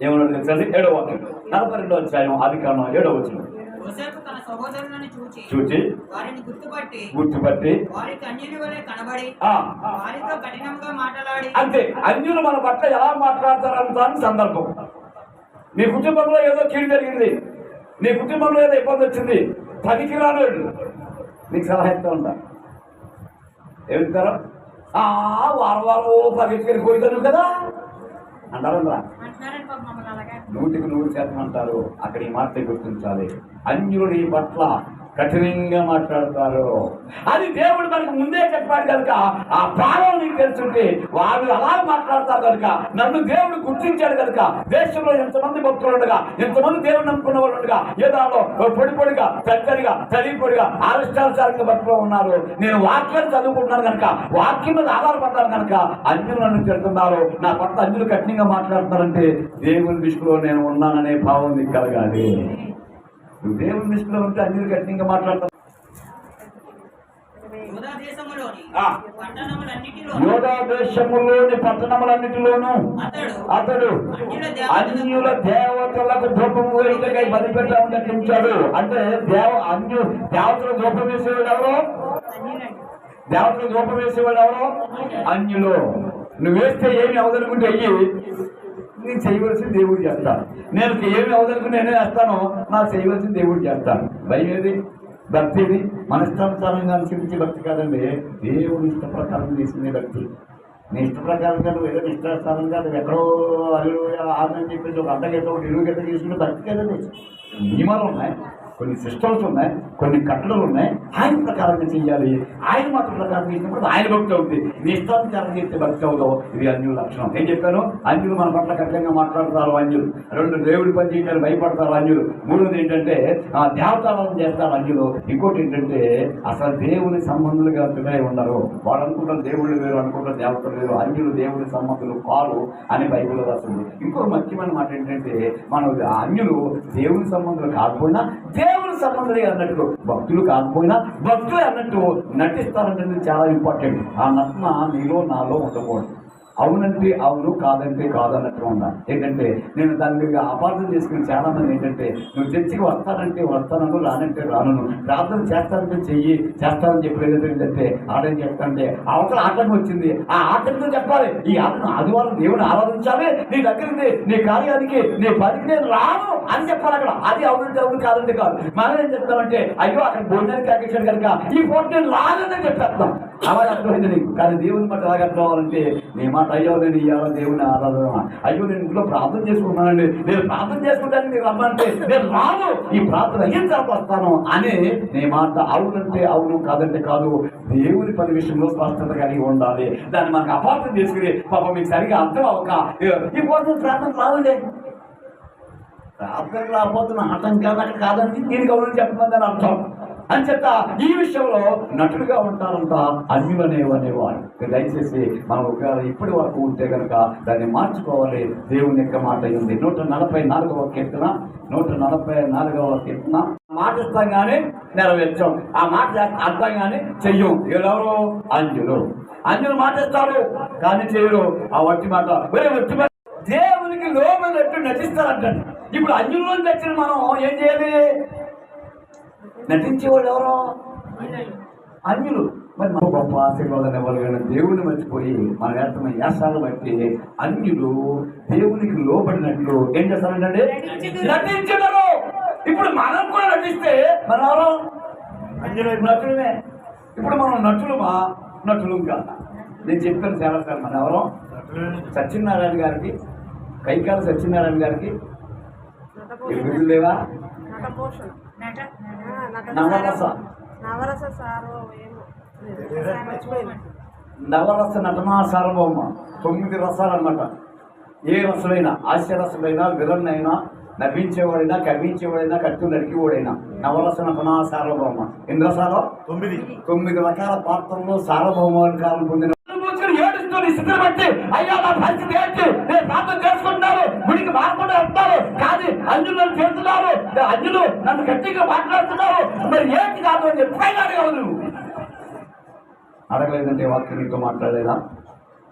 ఏమన్నాడు తెలుసండి? 7వ వాక్యం 42వ అధ్యాయం ఆదికాండం 7వ వచనం. యోసేపు తన సహోదరులను చూచి వారిని గుర్తుపట్టి వారికి అన్యుని వలె కనబడి వారితో కఠినంగా మాట్లాడి. అంతే, అన్యులు మన పట్ల ఎలా మాట్లాడతారంటానికి సందర్భం. నీ కుటుంబంలో ఏదో కీడు జరిగింది, నీ కుటుంబంలో ఏదో ఇబ్బంది వచ్చింది, పనికి రానోడు నీకు సలహా ఇస్తూ ఉంటారు. ఏమిస్తారా? వారం పగెత్తుకొని పోయితాను కదా అంటారా? 100% అంటారు. అక్కడ ఈ మాట గుర్తించాలి. అన్యులు నీ పట్ల కఠినంగా మాట్లాడతారు. అది దేవుడు మనకు ముందే చెప్పాడు కనుక ఆ భావం నీకు తెలుసుంటే వాళ్ళు అలా మాట్లాడతారు కనుక నన్ను దేవుడు గుర్తించాడు కనుక దేశంలో ఎంతమంది భక్తులు ఉండగా, ఎంతమంది దేవుడు నమ్ముకున్న వాళ్ళు ఉండగా, ఏదో పొడిగా చక్కడిగా చదివిపొడిగా ఆవిష్కారంగా భక్తులు ఉన్నారు. నేను వాక్యాన్ని చదువుకుంటున్నాను కనుక, వాక్యం మీద ఆధారపడ్డాను కనుక అన్యులు నన్ను చెడుతున్నారు, నా పట్ల అన్యులు కఠినంగా మాట్లాడుతున్నారంటే దేవుని దృష్టిలో నేను ఉన్నాననే భావం నీకు కలగాలి. నువ్వు దేవుని దృష్టిలో ఉంటే అన్యులు కఠినంగా మాట్లాడతావు. యోధా దేశములోని పట్టణములన్నిటిలోనూ అతడు అన్యుల దేవతలకు ధూపము వేయటకై బలిపెట్టా నటించాడు. అంటే దేవతలు ధూపం వేసేవాడు ఎవరు? దేవతలు ధూపం వేసేవాడు ఎవరు? అన్యులు. నువ్వు వేస్తే ఏమి అవదనుకుంటే అయ్యి నేను చేయవలసింది దేవుడు చేస్తాను. నేను ఏమి అవదనుకుని నేనే వేస్తాను, నాకు చేయవలసింది దేవుడు చేస్తాను. భయం ఏది? భక్తి ఏది? మన ఇష్టానుసారంగా అనుసరించే భక్తి కాదండి, దేవుని ఇష్ట ప్రకారం తీసుకునే భక్తి. నీ ఇష్ట ప్రకారంగా నువ్వు ఏదో ఇష్టానుసారంగా నువ్వు ఎక్కడో అల్లు ఆదని చెప్పేసి ఒక అడ్డగెట్ట ఒకటి ఇరుగు గెట్ట తీసుకునే భక్తి కదండి. నియమాలు ఉన్నాయి, కొన్ని సిస్టమ్స్ ఉన్నాయి, కొన్ని కట్టడలు ఉన్నాయి. ఆయన ప్రకారంగా చెయ్యాలి. ఆయన మాత్రం ప్రకారం చేసినప్పుడు ఆయన భక్తి అవుతుంది. నీ ఇష్టానుసారం చేస్తే భక్తి అవుతావు. ఇది అన్యుల లక్షణం. ఏం చెప్పాను? అన్యులు మన పట్ల కఠినంగా మాట్లాడతారు అన్యులు. 2 దేవుడి పని చేయడానికి భయపడతారు అన్యులు. 3వది ఏంటంటే దేవతాలను చేస్తారు అన్యులు. ఇంకోటి ఏంటంటే అసలు దేవుని సంబంధులుగా పిల్లలు ఉండరు. వాళ్ళు అనుకుంటారు దేవుళ్ళు వేరు, అనుకుంటారు దేవతలు వేరు. అన్యులు దేవుని సంబంధులు కారు అని బైబిల్లో రాస్తుంది. ఇంకో ముఖ్యమైన మాట ఏంటంటే మన అన్యులు దేవుని సంబంధులు కాకపోయినా దేవుని సంబంధులే అన్నట్టు, భక్తులు కాకపోయినా భక్తులే అన్నట్టు నటిస్తారంటే చాలా ఇంపార్టెంట్. ఆ నటన నీలో నాలో ఉండకూడదు. అవునంటే అవును, కాదంటే కాదు అన్నట్టు ఉండాలి. ఏంటంటే నేను దాన్ని అపార్థం చేసుకుని చాలా మంది ఏంటంటే నువ్వు చర్చికి వస్తానంటే వస్తానను, రానంటే రాను, ప్రార్థన చేస్తానంటే చెయ్యి, చేస్తానని చెప్పి ఏంటంటే ఆటం చేస్తానంటే అవతల ఆటం వచ్చింది. ఆ ఆటంతో చెప్పాలి, ఈ ఆటను ఆదివారం దేవుని ఆరాధించాలి, నీ దగ్గరికి నీ కార్యానికి నీ పనికి నేను రాను అని చెప్పాలి. అక్కడ అది అవునంటే అవును, కాదంటే కాదు. మనం ఏం చెప్తామంటే అయ్యో అక్కడ భోజనానికి ఆకేశాడు కనుక ఈ పూట నేను రానని చెప్పేస్తాం. అలాగే అర్థమైంది నీకు. కానీ దేవుని మాట ఎలాగ అర్థం అవ్వాలంటే నీ మాట అయ్యో నేను ఇవ్వాలి దేవుని ఆరాధన, అయ్యో నేను ఇంట్లో ప్రార్థన చేసుకుంటున్నానండి, నేను ప్రార్థన చేసుకుంటాను మీరు రమ్మంటే నేను రాను, ఈ ప్రార్థన ఏం వస్తాను అని నీ మాట అవునంటే అవును, కాదంటే కాదు. దేవుని పని విషయంలో స్పష్టత కలిగి ఉండాలి. దాన్ని మనకు అపార్థం చేసుకుని పాపం మీకు సరిగా అర్థం అవ్వక ఈ పూట ప్రార్థన రావులే, ప్రార్థన రాకపోతున్న ఆటంకాలు కాదని దీనికి అవునని చెప్పమని అర్థం అని చెప్తా. ఈ విషయంలో నటులుగా ఉంటారంట అన్యులు అనేవాడు. దయచేసి మనం ఒకవేళ ఇప్పటి వరకు ఉంటే కనుక దాన్ని మార్చుకోవాలి. దేవుని యొక్క మాట ఉంది. 144వ కీర్తన 144వ కీర్తన. మాట ఇస్తాం కానీ నెరవేర్చాం, ఆ మాట అర్థం కానీ చెయ్యం. ఎవరు? అన్యులు మాట ఇస్తారు కానీ చెయ్యరు. ఆ వట్టి మాట వట్టి మాట దేవునికి లోబడినట్టు నటిస్తారంటండి. ఇప్పుడు అన్యుల్లో నచ్చిన మనం ఏం చేయాలి? నటించేవాళ్ళు ఎవరో అన్యులు. మరి మన గొప్ప ఆశీర్వాదాలు ఇవ్వాలి కానీ దేవుడిని మర్చిపోయి మన వేస్తున్న యాసాలు బట్టి అన్యులు దేవునికి లోబడినట్లు ఏం చేస్తారంటే నటించగలరు. ఇప్పుడు మనం కూడా నటిస్తే మనం ఎవరో అన్యులు నటులమే. ఇప్పుడు మనం నటులు కాదు. నేను చెప్పాను చాలాసార్లు, మన ఎవరో సత్యనారాయణ గారికి, కైకాల సత్యనారాయణ గారికి విధులు లేవా? నవరస నటనా సార్వభౌమ. 9 రసాలు అన్నమాట. ఏ రసమైనా, హాస్యరసమైనా, విలన్ అయినా, నవ్వించేవాడైనా, కవ్వించేవాడైనా, కట్టు నరికివాడైనా నవరస నటనా సార్వభౌమ. ఎన్ని రసాలు? 9 రకాల పాత్రల్లో సార్వభౌమాధికారం పొందిన బట్టి అయ్యా నా పరిస్థితి ఏంటి, నేను ప్రార్థన చేసుకుంటున్నాను, గుడికి మారకుండా వస్తారు కానీ అన్యులు నన్ను చేస్తున్నారు, అన్యులు నన్ను గట్టిగా మాట్లాడుతున్నారు, మరి ఏంటి కాదు అని చెప్పి అడగలేదంటే వాక్యం నీతో మాట్లాడలేదా?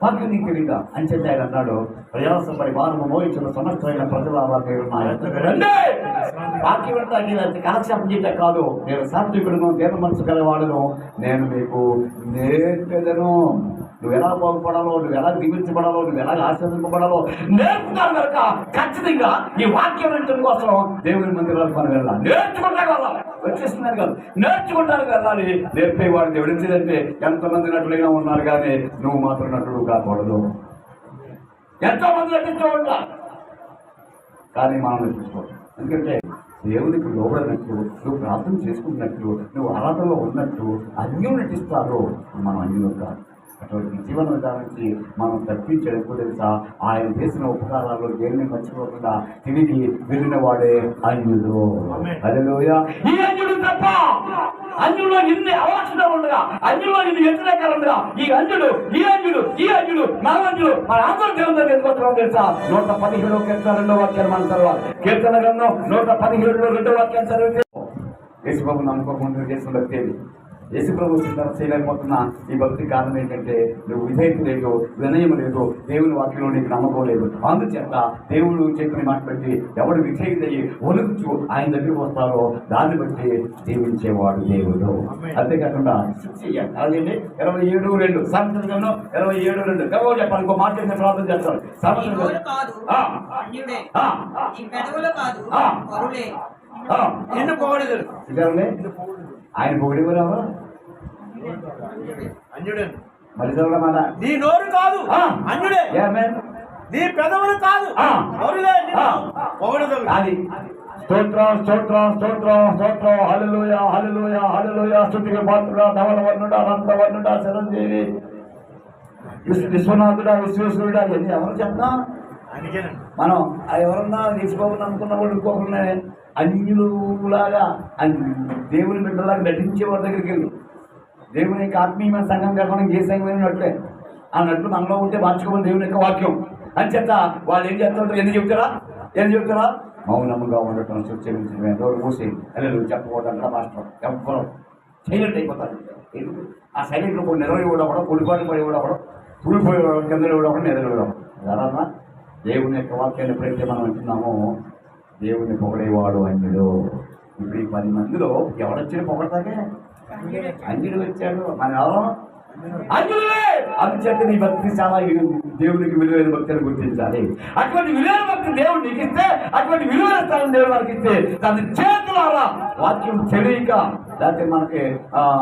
వాక్యం నీకు తెలియదా అని చెప్పి ఆయన అన్నాడు, ప్రయాసపడి వారము మోయించిన సమస్తమైన ప్రజల పేరు నా యొద్దకు రండి. వాక్యం అంటే నేను కాలక్షేపం చేయటం కాదు, నేను సాత్వికుడును, దేవ మనసు గలవాడును, నేను మీకు నేర్పెదను. నువ్వు ఎలా బాగుపడాలో, నువ్వు ఎలా దీవించబడాలో, నువ్వు ఎలా ఆశీర్వదింపబడాలో నేర్పుతాను కనుక ఖచ్చితంగా ఈ వాక్యం వినటం కోసం దేవుని మందిరాలకు మనం వెళ్ళాలి. నేర్చుకుంటానికి వెళ్ళాలి, వచ్చేస్తున్నారు కాదు, నేర్చుకుంటానికి వెళ్ళాలి. నేర్పేవాడు దేవుడు. ఎందుకంటే ఎంతమంది నటులుగా ఉన్నారు కానీ నువ్వు మాత్రం నటుడు కాకూడదు. ఎంతో మంది నటిస్తూ ఉంటారు కానీ మనం నటించుకోవాలి. ఎందుకంటే దేవునికి లోబడినట్టు, నువ్వు ప్రార్థన చేసుకున్నట్లు, నువ్వు ఆరాధనలో ఉన్నట్టు అన్యులు నటిస్తారు, మనం అన్యులు కాదు. అటువంటి జీవన విధానానికి మనం తప్పించడం ఎక్కువ తెలుసా? ఆయన చేసిన ఉపకారాల్లో దేనిని మర్చిపోకుండా తిరిగి వెళ్ళిన వాడే అన్యుడు. హల్లెలూయా. ఈ అన్యుడు తప్ప అన్యులో ఇన్ని అవలక్షణాలు ఉండగా, అన్యులో ఇన్ని వ్యతిరేకాలు ఉండగా, ఈ అన్యుడు మన అన్యుడు మన అందరూ దేవుని దగ్గర ఎందుకు తెలుసా? 117 కీర్తన 2వ వాక్యాన్ని మన తర్వాత కీర్తన గ్రంథం 117 2వ వాక్యాన్ని చదివితే యేసుప్రభుని నమ్ముకోకుండా చేసిన భక్తి. యేసుప్రభు చేయలేకపోతున్న ఈ భక్తి కారణం ఏంటంటే నువ్వు విధేయత లేదు, వినయం లేదు, దేవుని వాక్యంలో నీకు నమ్మకం లేదు. అందుచేత దేవుడు చెప్పిన మాట బట్టి ఎవడు విధేయుడయ్యి ఒలుగుచు ఆయన దగ్గరికి వస్తారో దాన్ని బట్టి దీవించేవాడు దేవుడు. అంతేకాకుండా 27:2 సామెతలు 27:2 ఎవరు చెప్పాలి? ఇంకో మాట ప్రార్థన చేస్తారు. ఆయన పొగిడేవారా? మరి మాట నీ నోరు కాదు అన్యుడే, నీ పెదవులు కాదు అది. స్తోత్రం స్తోత్రం స్తోత్రం స్తోత్రం. హల్లెలూయా హల్లెలూయా హల్లెలూయా. స్తుతికి పాత్రుడా, ధవలవర్ణుడా, నందవర్ణుడా, చిరంజీవి, విశ్వనాథుడా, విశ్వేశ్వరుడా, ఇవన్నీ ఎవరు చెప్తా? మనం ఎవరన్నా తీసుకోవాలని అనుకున్న వాళ్ళు ఇంకొకరినే అన్యులాగా దేవుని బిడ్డలాగా నటించే వారి దగ్గరికి వెళ్ళి దేవుని యొక్క ఆత్మీయమైన సంఘం కాకుండా ఏ సంఘమైన నట్లే ఆ నట్లు మనలో ఉంటే మార్చుకోమని దేవుని యొక్క వాక్యం అని చెప్తా. వాళ్ళు ఏం చేస్తుంటారు? ఏం చెప్తారా? మౌనముగా ఉండటం, సూచించడమే, నోరు మూసి అల్లెలు చెప్పకూడదు మాస్టర్ ఎవరు సైలెంట్ అయిపోతారు. ఆ సైలెంట్లో కొన్ని నిలవ ఇవ్వడం, కుడిపాటు పడి ఇవ్వడం, కూలిపోయి కింద ఇవ్వడం, నిద్రవ్వడం. ఎలా దేవుని యొక్క వాక్యాన్ని ఎప్పుడైతే మనం అంటున్నామో దేవుని పొగడేవాడు అన్యుడు. ఇప్పుడు ఈ 10 మందిలో ఎవడొచ్చిన పొగడతాకే? అన్యుడు వచ్చాడు. మన ఎవరు? అన్యుడే. అందుచేత నీ భక్తి చాలా దేవునికి విలువైన భక్తిని గుర్తించాలి. అటువంటి విలువైన భక్తి దేవుడు నీకు ఇస్తే, అటువంటి విలువైన స్థానం దేవుడు మనకి ఇస్తే దాని చేతులారా వాక్యం తెలియక, లేకపోతే మనకి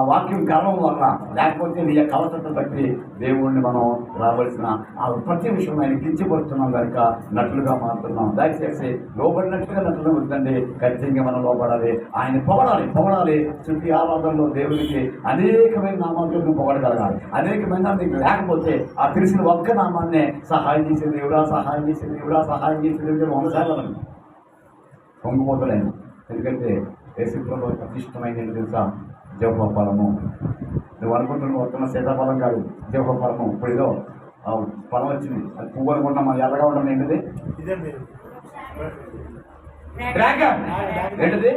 వాక్యం గర్వం వల్ల, లేకపోతే నీ యొక్క అవసరం బట్టి దేవుణ్ణి మనం రావాల్సిన ఆ ప్రతి విషయం ఆయన కించపరుస్తున్నాం కనుక నటులుగా మారుతున్నాం. దయచేసి లోబడినట్లుగా నటులు వద్దండి, ఖచ్చితంగా మనం లోబడాలి. ఆయన పొగడాలి. చుట్టి ఆరాధనలో దేవునికి అనేకమైన నామాలను పొగడగలగాలి. అనేకమైన నీకు లేకపోతే ఆ తెలిసిన ఒక్క నామాన్నే సహాయం చేసే దేవుడా, సహాయం చేసే దేవుడా, సహాయం చేసే దేవుడు వందసార్లు పొంగిపోతలేను. ఎందుకంటే యేసుప్రభు ప్రతిష్టమైన తెలుసా? జవహ ఫలము. నువ్వు అనుకుంటున్నావు వస్తున్న సీతాఫలం కాదు, జవహ ఫలము. ఇప్పుడు ఏదో ఫలం వచ్చింది, అది పువ్వు అనుకుంటున్నా, మన ఎల్లగా ఉండడం ఏంటిది? డ్రాగన్. ఏంటిది?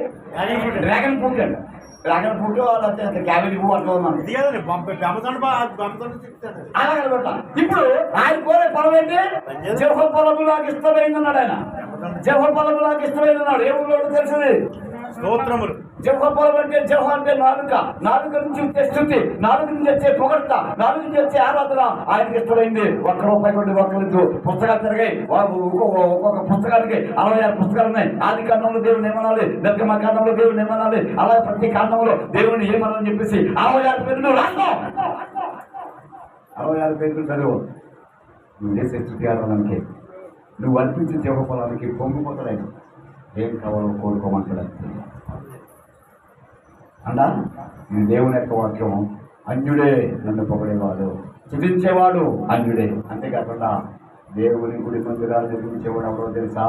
డ్రాగన్ ఫ్రూట్ అండి. డ్రాగన్ ఫ్రూట్ లేకపోతే క్యాబేజీ పువ్వు అట్లా ఉన్నాను. అలాగే పెట్టాలి. ఇప్పుడు ఆయన కోరే ఫలం ఏంటి? జవహ ఫలము నాకు ఇష్టమైంది అన్నాడు ఆయన. జవహ ఫలము నాకు ఇష్టమైంది అన్నాడు. ఏ ఊళ్ళో తెలిసింది? స్తోత్రములు. జవహ ఫలం అంటే జవహ అంటే నాలుక నుంచి వచ్చే స్థుతి, నాలుగు నుంచి వచ్చే పొగడ్త, నాలుగు నుంచి వచ్చే ఆరాధన ఆయనకి ఇష్టమైంది. ₹1 కొట్టి ఒక్కరిద్దు పుస్తకాలు తిరిగాయి. ఒక్కొక్క పుస్తకానికి 66 పుస్తకాలు ఉన్నాయి. ఆది కాండంలో దేవుని ఏమనాలి, నిర్గమ కాండంలో దేవుని ఏమనాలి, అలాగే ప్రతి కాండంలో దేవుని ఏమనాలని చెప్పేసి 66 పేర్లు రాస్తాం. 66 పేర్లు చదువు. నువ్వు చేసే స్థుతి ఆరాధనకి, నువ్వు అర్పించే జవహ ఫలానికి పొంగిపోతాడు. ఏం కావాలో కోరుకోమంటాడు అండా. ఈ దేవుని యొక్క వాక్యం అన్యుడే నన్ను పొగడేవాడు, స్తుతించేవాడు అన్యుడే. అంతేకాకుండా దేవుని గుడి మందిరాలు నిర్మించేవాడు ఎవరో తెలుసా?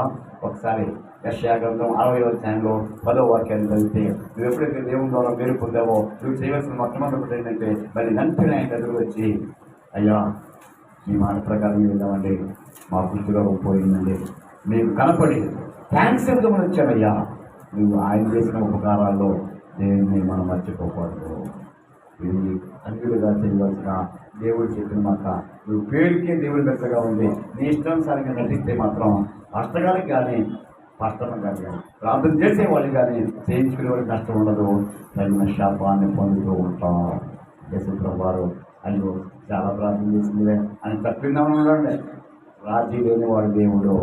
ఒకసారి యెషయా గ్రంథం 60వ అధ్యాయంలో 10వ వాక్యాన్ని చదివితే, నువ్వు ఎప్పుడైతే దేవుని ద్వారా మేలు పొందావో నువ్వు చేయవలసిన మొట్టమొదటి ఏంటంటే మరి నంపిన ఆయన ఎదురు వచ్చి, అయ్యా మీ మాట ప్రకారం వెళ్దామండి, మా గుర్తుగా పోయిందండి, మీకు కనపడి థ్యాంక్స్ చెప్తామని వచ్చామయ్యా. నువ్వు ఆయన చేసిన ఉపకారాల్లో దేన్ని మనం మర్చిపోకూడదు. ఇది అన్యులుగా చేయవలసిన దేవుడు చెప్పిన మాట నువ్వు పేరుకే దేవుడి బెత్తగా ఉంది, నీ ఇష్టానుసారంగా నటిస్తే మాత్రం కష్టగానికి కానీ కష్టం కానీ ప్రార్థన చేసేవాళ్ళు కానీ చేయించుకునే వాళ్ళకి కష్టం ఉండదు, తగిన శాపాన్ని పొందుతూ ఉంటాం. యేసుప్రభువు వారు అయ్యో చాలా ప్రార్థన చేసిందిలే అని తప్పిందామని ఉండండి. రాజీ లేని వాడు దేవుడు.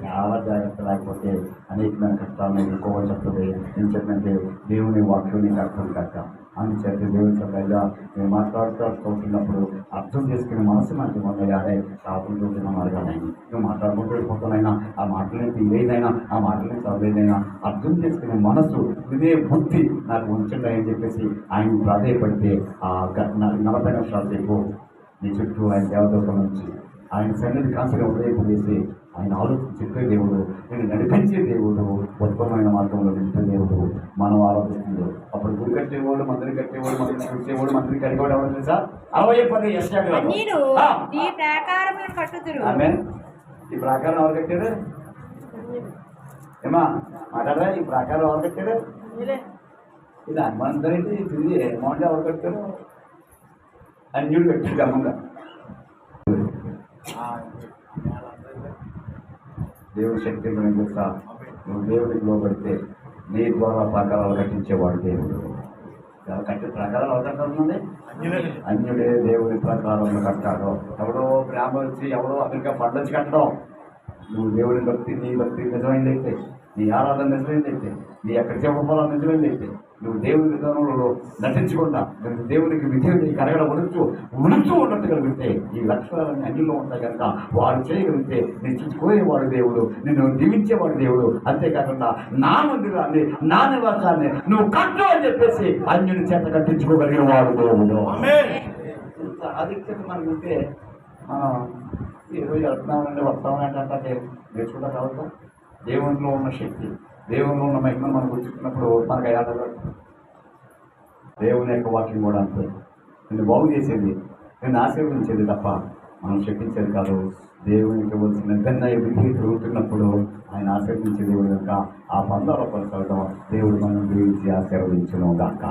చాలా జాగ్రత్త, లేకపోతే అనేకమైన కష్టాలను ఎదుర్కోవాల్సి వస్తుంది. ఏం చెప్పంటే దేవుని వాక్యం నీకు అర్థం కాక. అందుచేత దేవుని సభ్యుగా నేను మాట్లాడుతున్నప్పుడు అర్థం చేసుకునే మనసు మనకి మొదలయ్యాడే శాపం చూసిన మార్గానే నువ్వు మాట్లాడుకుంటూ వెళ్ళిపోతానైనా ఆ మాటలని ఏదైనా ఆ మాటలని చదివేదైనా అర్థం చేసుకునే మనసు వినే బుద్ధి నాకు ఉంచండి అని చెప్పేసి ఆయన ప్రాధేయపడితే ఆ 40 నిమిషాల సేపు నీ చుట్టూ ఆయన దేవదూతం నుంచి ఆయన సన్నిధి కాంతిని ఉదయం చేసి ఆయన ఆలోచన చెప్పే దేవుడు, నేను నడిపించే దేవుడు, ఉత్తమమైన మార్గంలో నిలిపే దేవుడు మనం ఆలోచిస్తుంది. అప్పుడు గుడి కట్టేవాడు, మందిని కట్టేవాడు, మందిని చూసేవాడు, మందిని కట్టేవాడు ఎవరు తెలుసా? 60 ఆమె ఈ ప్రాకారం ఎవరు కట్టారు? ఏమా మాట్లాడరా? ఈ ప్రాకారం ఎవరు కట్టారు? ఇది హనుమంతరేంటి ఇది అమౌంట్ ఎవరు కట్టారు? అన్యుడు కట్టాడు అమ్మంగా. దేవుడి శక్తి తెలుసా? నువ్వు దేవుడికి లోబడితే నీ ద్వారా ప్రాకారాలు కట్టించేవాడు దేవుడు. కట్టే ప్రాకారాలు ఎవరు కట్టాలి? అన్యుడే దేవుడి ప్రకారంలో కట్టాడు. ఎవడో బ్రాహ్మణ వచ్చి ఎవడో అమెరికా పండొచ్చి కట్టడం. నువ్వు దేవుడి భక్తి, నీ భక్తి నిజమైందైతే, నీ ఆరాధన నిజమైందైతే, నీ ఎక్కడ చెప్పడం నిజమైందైతే, నువ్వు దేవుని విధానంలో నటించకుండా నువ్వు దేవునికి విధేయుని కరగడ ఉడుచు ఉన్నట్టు కలిగితే ఈ లక్షణాలన్నీ అన్నిలో ఉంటాయి కనుక వాడు చేయగలిగితే నిశ్చించుకోయేవాడు దేవుడు, నిన్ను దీవించేవాడు దేవుడు. అంతేకాకుండా నా మందిరాన్ని, నా నివాసాన్ని నువ్వు కట్టు అని చెప్పేసి అన్యుని చేత కట్టించుకోగలిగిన వాడు దేవుడు. ఆధిక్యత మనకు ఉంటే మనం ఈరోజు వెళ్తున్నామంటే వస్తామంటే నేర్చుకుంటా కావద్దా? దేవునిలో ఉన్న శక్తి, దేవునిలో ఉన్న మహిమను మనం గుర్తున్నప్పుడు మనకు అయ్యాడు. దేవుని యొక్క వాక్యం కూడా అంతే, నిన్ను బాగు చేసేది, నిన్ను ఆశీర్వదించేది తప్ప మనం శక్తించేది కాదు. దేవునికి ఇవ్వాల్సిన గన్న విధి తిరుగుతున్నప్పుడు ఆయన ఆశీర్వదించే దేవుడు కనుక ఆ పందాల కొనసాగడం దేవుడు మనం దీవించి ఆశీర్వదించును గాక.